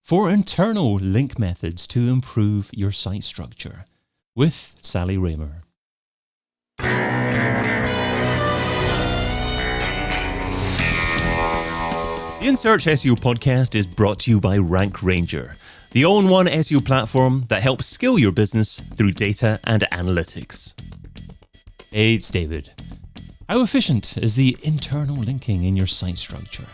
4 internal link methods to improve your site structure with Sally Raymer. The In Search SEO podcast is brought to you by Ranger, the all-in-one SEO platform that helps scale your business through data and analytics. Hey, it's David. How efficient is the internal linking in your site structure?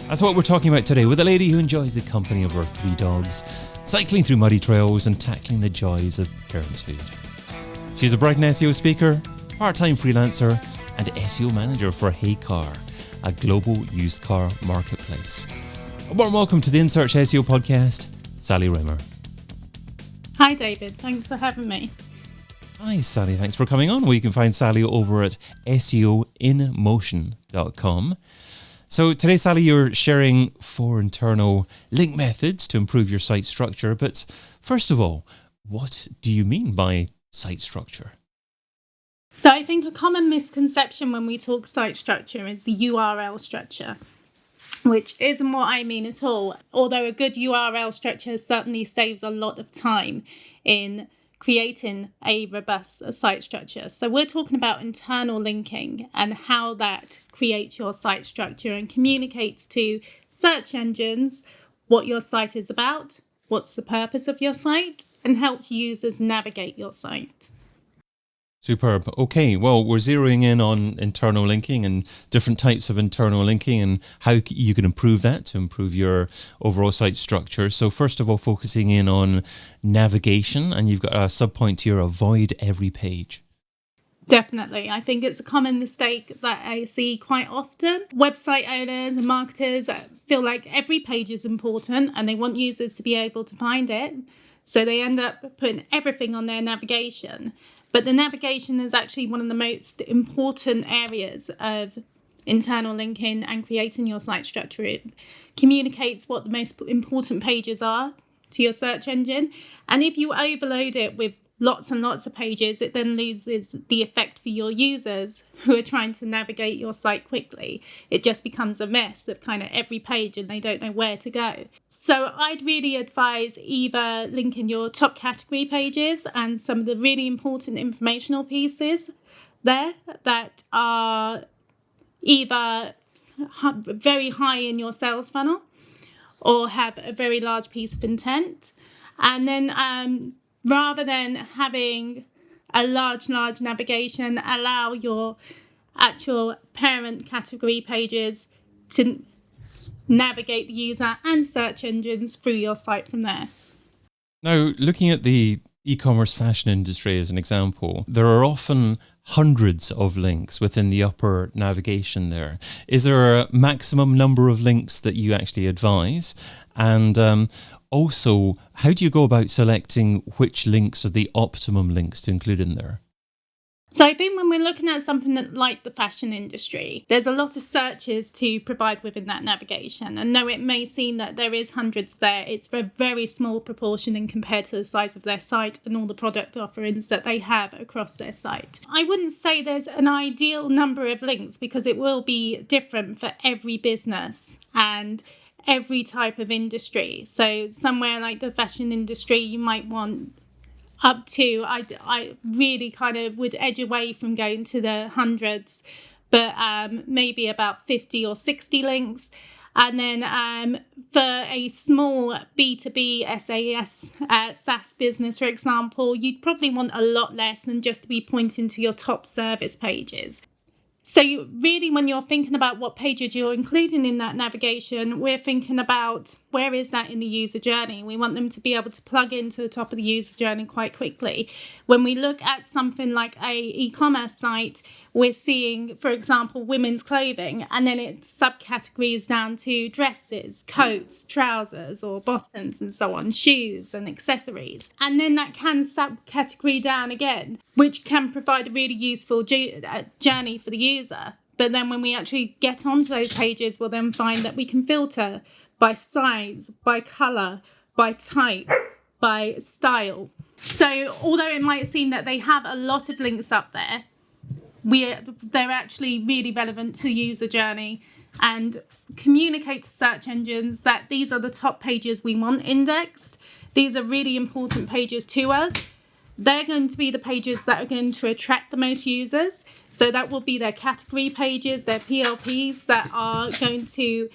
That's what we're talking about today with a lady who enjoys the company of her 3 dogs, cycling through muddy trails and tackling the joys of parenthood. She's a Brighton SEO speaker, part-time freelancer, and SEO manager for Heycar, a global used car marketplace. A warm welcome to the In Search SEO podcast, Sally Raymer. Hi David, thanks for having me. Hi Sally, thanks for coming on. Well, you can find Sally over at SEOinmotion.com. So today, Sally, you're sharing 4 internal link methods to improve your site structure. But first of all, what do you mean by site structure? So I think a common misconception when we talk site structure is the URL structure, which isn't what I mean at all. Although a good URL structure certainly saves a lot of time in creating a robust site structure. So we're talking about internal linking and how that creates your site structure and communicates to search engines what your site is about, what's the purpose of your site, and helps users navigate your site. Superb. Okay, well, we're zeroing in on internal linking and different types of internal linking and how you can improve that to improve your overall site structure. So first of all, focusing in on navigation, and you've got a subpoint here, avoid every page. Definitely. I think it's a common mistake that I see quite often. Website owners and marketers feel like every page is important and they want users to be able to find it. So they end up putting everything on their navigation. But the navigation is actually one of the most important areas of internal linking and creating your site structure. It communicates what the most important pages are to your search engine. And if you overload it with lots and lots of pages, it then loses the effect for your users who are trying to navigate your site quickly. It just becomes a mess of kind of every page and they don't know where to go. So I'd really advise either linking your top category pages and some of the really important informational pieces there that are either very high in your sales funnel or have a very large piece of intent. And then rather than having a large navigation, allow your actual parent category pages to navigate the user and search engines through your site from there. Now, looking at the e-commerce fashion industry as an example, there are often hundreds of links within the upper navigation there. Is there a maximum number of links that you actually advise? And also, how do you go about selecting which links are the optimum links to include in there? So I think when we're looking at something that like the fashion industry, there's a lot of searches to provide within that navigation. And though it may seem that there is hundreds there, it's a very small proportion in compared to the size of their site and all the product offerings that they have across their site. I wouldn't say there's an ideal number of links because it will be different for every business and every type of industry. So somewhere like the fashion industry, you might want up to, I really kind of would edge away from going to the hundreds, but maybe about 50 or 60 links. And then for a small B2B SaaS business, for example, you'd probably want a lot less than just to be pointing to your top service pages. So really, when you're thinking about what pages you're including in that navigation, we're thinking about where is that in the user journey. We want them to be able to plug into the top of the user journey quite quickly. When we look at something like a e-commerce site, we're seeing, for example, women's clothing, and then it's subcategories down to dresses, coats, trousers or bottoms and so on, shoes and accessories. And then that can subcategory down again, which can provide a really useful journey for the user. But then when we actually get onto those pages, we'll then find that we can filter by size, by colour, by type, by style. So although it might seem that they have a lot of links up there, they're actually really relevant to user journey and communicate to search engines that these are the top pages we want indexed. These are really important pages to us. They're going to be the pages that are going to attract the most users. So that will be their category pages, their PLPs that are going to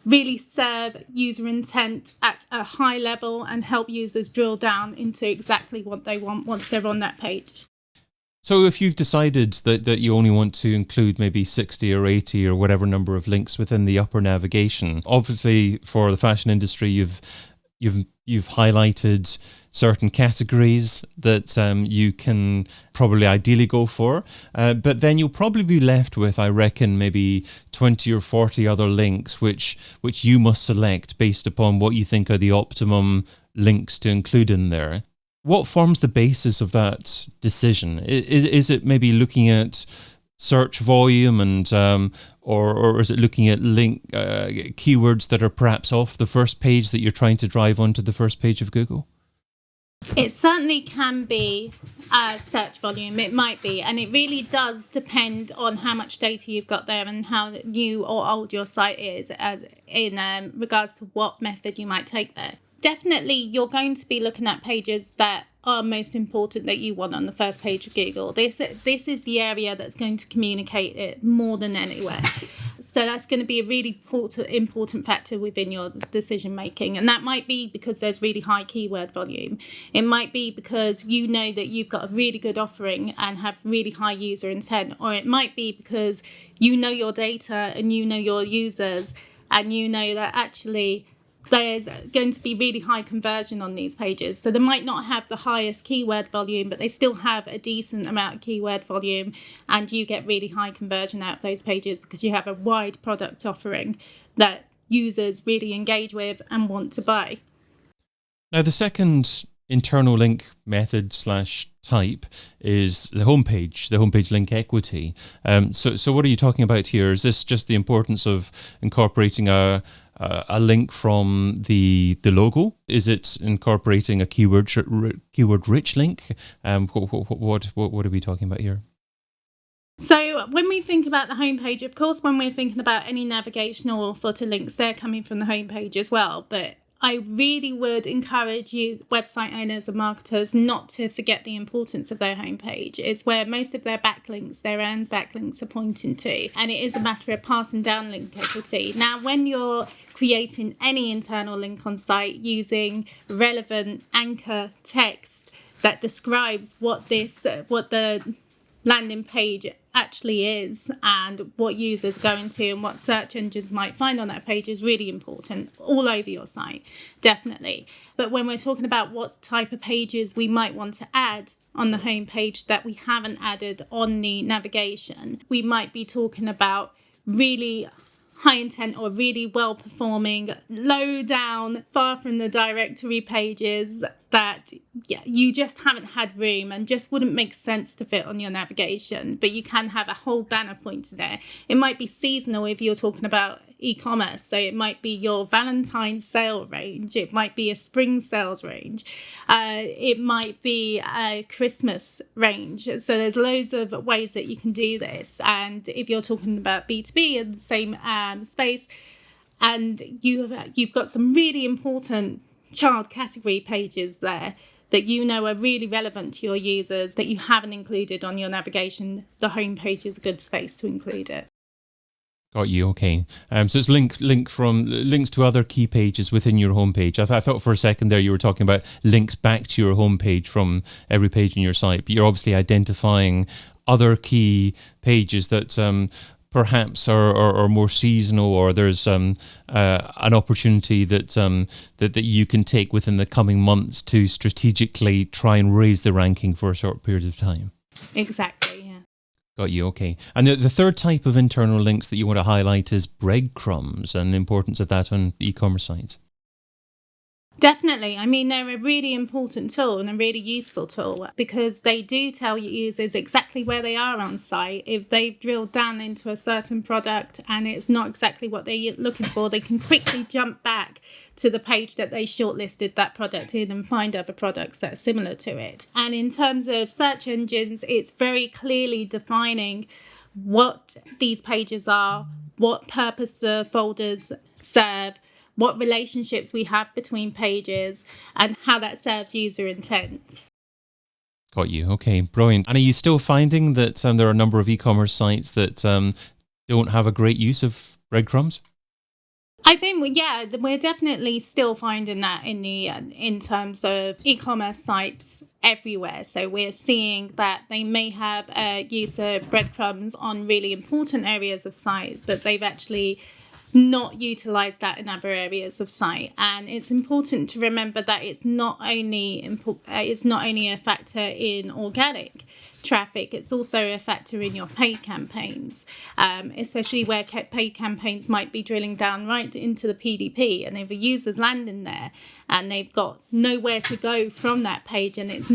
really serve user intent at a high level and help users drill down into exactly what they want once they're on that page. So if you've decided that you only want to include maybe 60 or 80 or whatever number of links within the upper navigation, obviously for the fashion industry, you've highlighted certain categories that you can probably ideally go for, but then you'll probably be left with, I reckon, maybe 20 or 40 other links which you must select based upon what you think are the optimum links to include in there. What forms the basis of that decision? Is it maybe looking at search volume and or is it looking at link keywords that are perhaps off the first page that you're trying to drive onto the first page of Google? It certainly can be search volume. It might be, and it really does depend on how much data you've got there and how new or old your site is in regards to what method you might take there. Definitely, you're going to be looking at pages that are most important that you want on the first page of Google. This is the area that's going to communicate it more than anywhere. So that's going to be a really important factor within your decision making. And that might be because there's really high keyword volume. It might be because you know that you've got a really good offering and have really high user intent. Or it might be because you know your data and you know your users and you know that actually there's going to be really high conversion on these pages. So they might not have the highest keyword volume, but they still have a decent amount of keyword volume, and you get really high conversion out of those pages because you have a wide product offering that users really engage with and want to buy. Now, the second internal link method / type is the homepage link equity. So what are you talking about here? Is this just the importance of incorporating a link from the logo? Is it incorporating a keyword rich link? What are we talking about here? So when we think about the homepage, of course, when we're thinking about any navigational or footer links, they're coming from the homepage as well. But I really would encourage you, website owners and marketers, not to forget the importance of their homepage. It's where most of their backlinks, their earned backlinks, are pointing to. And it is a matter of passing down link equity. Now, when you're creating any internal link on site using relevant anchor text that describes what the landing page actually is and what users go into and what search engines might find on that page is really important all over your site, definitely. But when we're talking about what type of pages we might want to add on the home page that we haven't added on the navigation, we might be talking about really high intent or really well performing, low down, far from the directory pages that you just haven't had room and just wouldn't make sense to fit on your navigation, but you can have a whole banner pointed there. It might be seasonal if you're talking about e-commerce, so it might be your Valentine's sale range, it might be a spring sales range, it might be a Christmas range. So there's loads of ways that you can do this. And if you're talking about B2B in the same space, and you've got some really important child category pages there that you know are really relevant to your users that you haven't included on your navigation, the homepage is a good space to include it. Got you. Okay. So it's links to other key pages within your homepage. I thought for a second there you were talking about links back to your homepage from every page in your site, but you're obviously identifying other key pages that perhaps are more seasonal, or there's an opportunity that you can take within the coming months to strategically try and raise the ranking for a short period of time. Exactly, yeah. Got you, okay. And the third type of internal links that you want to highlight is breadcrumbs and the importance of that on e-commerce sites. Definitely. I mean, they're a really important tool and a really useful tool because they do tell your users exactly where they are on site. If they've drilled down into a certain product and it's not exactly what they're looking for, they can quickly jump back to the page that they shortlisted that product in and find other products that are similar to it. And in terms of search engines, it's very clearly defining what these pages are, what purpose the folders serve, what relationships we have between pages, and how that serves user intent. Got you. Okay, brilliant. And are you still finding that there are a number of e-commerce sites that don't have a great use of breadcrumbs? I think, yeah, we're definitely still finding that in terms of e-commerce sites everywhere. So we're seeing that they may have a use of breadcrumbs on really important areas of site, but they've actually not utilized that in other areas of site. And it's important to remember that it's not only a factor in organic traffic, it's also a factor in your paid campaigns, especially where paid campaigns might be drilling down right into the PDP, and if a user's landing there and they've got nowhere to go from that page, and it's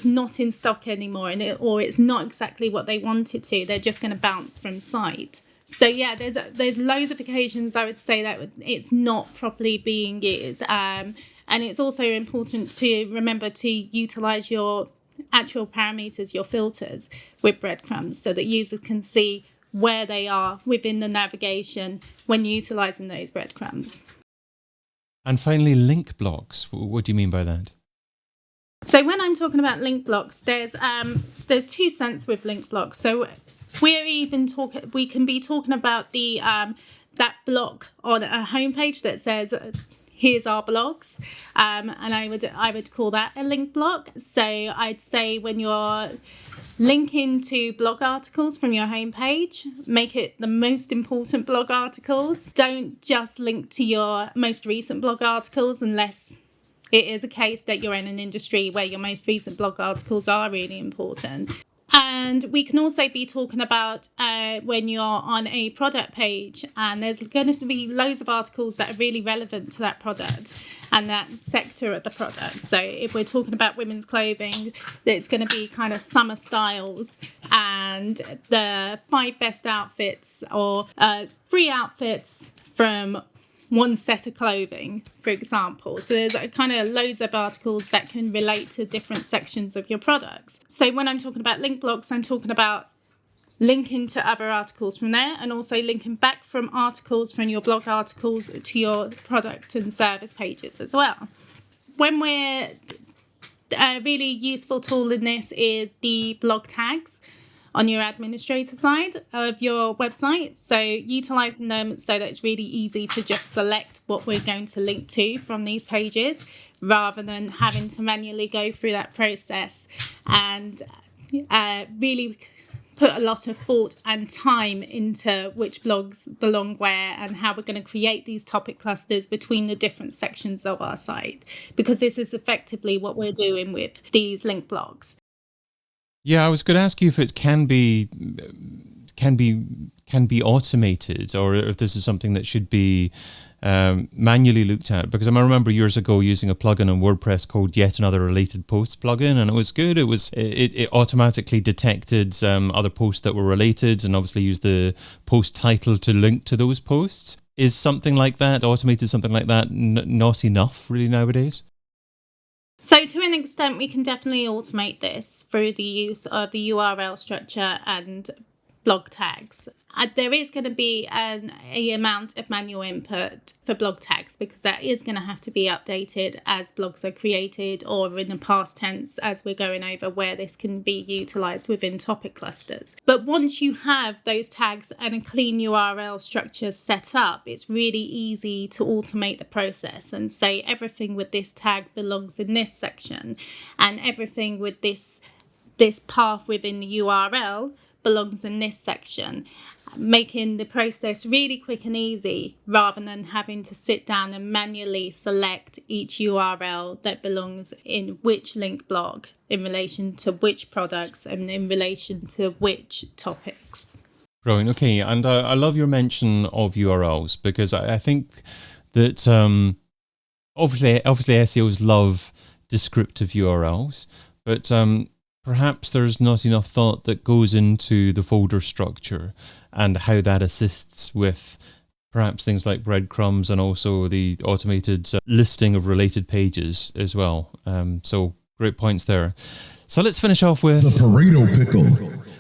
not in stock anymore, or it's not exactly what they want it to, they're just going to bounce from site. So yeah, there's loads of occasions I would say that it's not properly being used, and it's also important to remember to utilize your actual parameters, your filters, with breadcrumbs, so that users can see where they are within the navigation when utilizing those breadcrumbs. And finally, link blocks. What do you mean by that? So when I'm talking about link blocks, there's two senses with link blocks. So we can be talking about the that block on a homepage that says, here's our blogs, and I would call that a link block. So I'd say when you're linking to blog articles from your homepage, make it the most important blog articles. Don't just link to your most recent blog articles unless it is a case that you're in an industry where your most recent blog articles are really important. And we can also be talking about when you're on a product page and there's going to be loads of articles that are really relevant to that product and that sector of the product. So if we're talking about women's clothing, it's going to be kind of summer styles and the 5 best outfits or 3 outfits from one set of clothing, for example. So there's kind of loads of articles that can relate to different sections of your products. So when I'm talking about link blocks, I'm talking about linking to other articles from there and also linking back from articles from your blog articles to your product and service pages as well. When we're a really useful tool in this is the blog tags on your administrator side of your website. So utilizing them so that it's really easy to just select what we're going to link to from these pages rather than having to manually go through that process and really put a lot of thought and time into which blogs belong where and how we're going to create these topic clusters between the different sections of our site, because this is effectively what we're doing with these link blogs. Yeah, I was going to ask you if it can be automated, or if this is something that should be manually looked at. Because I remember years ago using a plugin on WordPress called Yet Another Related Posts plugin, and it was good. It automatically detected other posts that were related, and obviously used the post title to link to those posts. Is something like that, automated something like that, not enough really nowadays? So to an extent, we can definitely automate this through the use of the URL structure and blog tags. There is going to be an amount of manual input for blog tags because that is going to have to be updated as blogs are created, or in the past tense as we're going over where this can be utilized within topic clusters. But once you have those tags and a clean URL structure set up, it's really easy to automate the process and say everything with this tag belongs in this section and everything with this path within the URL belongs in this section, making the process really quick and easy rather than having to sit down and manually select each URL that belongs in which link blog in relation to which products and in relation to which topics. Brilliant. Okay, and I love your mention of URLs because I think that obviously SEOs love descriptive URLs, but perhaps there's not enough thought that goes into the folder structure and how that assists with perhaps things like breadcrumbs and also the automated listing of related pages as well. So great points there. So let's finish off with the Pareto pickle.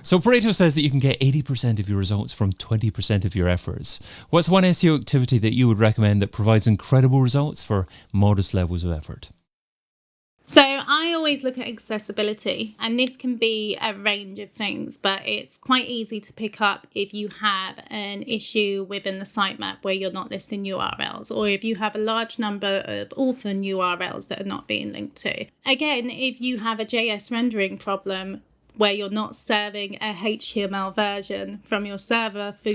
So Pareto says that you can get 80% of your results from 20% of your efforts. What's one SEO activity that you would recommend that provides incredible results for modest levels of effort? So I always look at accessibility, and this can be a range of things, but it's quite easy to pick up if you have an issue within the sitemap where you're not listing URLs, or if you have a large number of orphan URLs that are not being linked to. Again, if you have a JS rendering problem where you're not serving a HTML version from your server for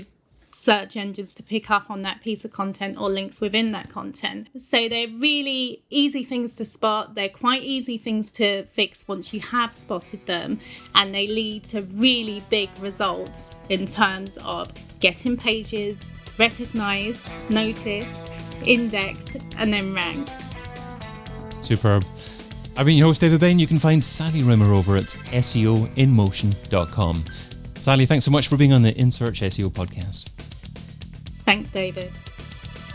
search engines to pick up on that piece of content or links within that content. So they're really easy things to spot. They're quite easy things to fix once you have spotted them, and they lead to really big results in terms of getting pages recognized, noticed, indexed, and then ranked. Superb. I've been your host, David Bain. You can find Sally Raymer over at SEOinmotion.com. Sally, thanks so much for being on the In Search SEO podcast. Thanks, David.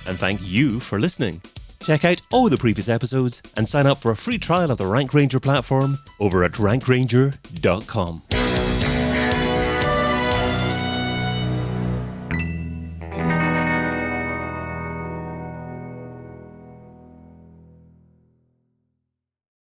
And thank you for listening. Check out all the previous episodes and sign up for a free trial of the Rank Ranger platform over at rankranger.com.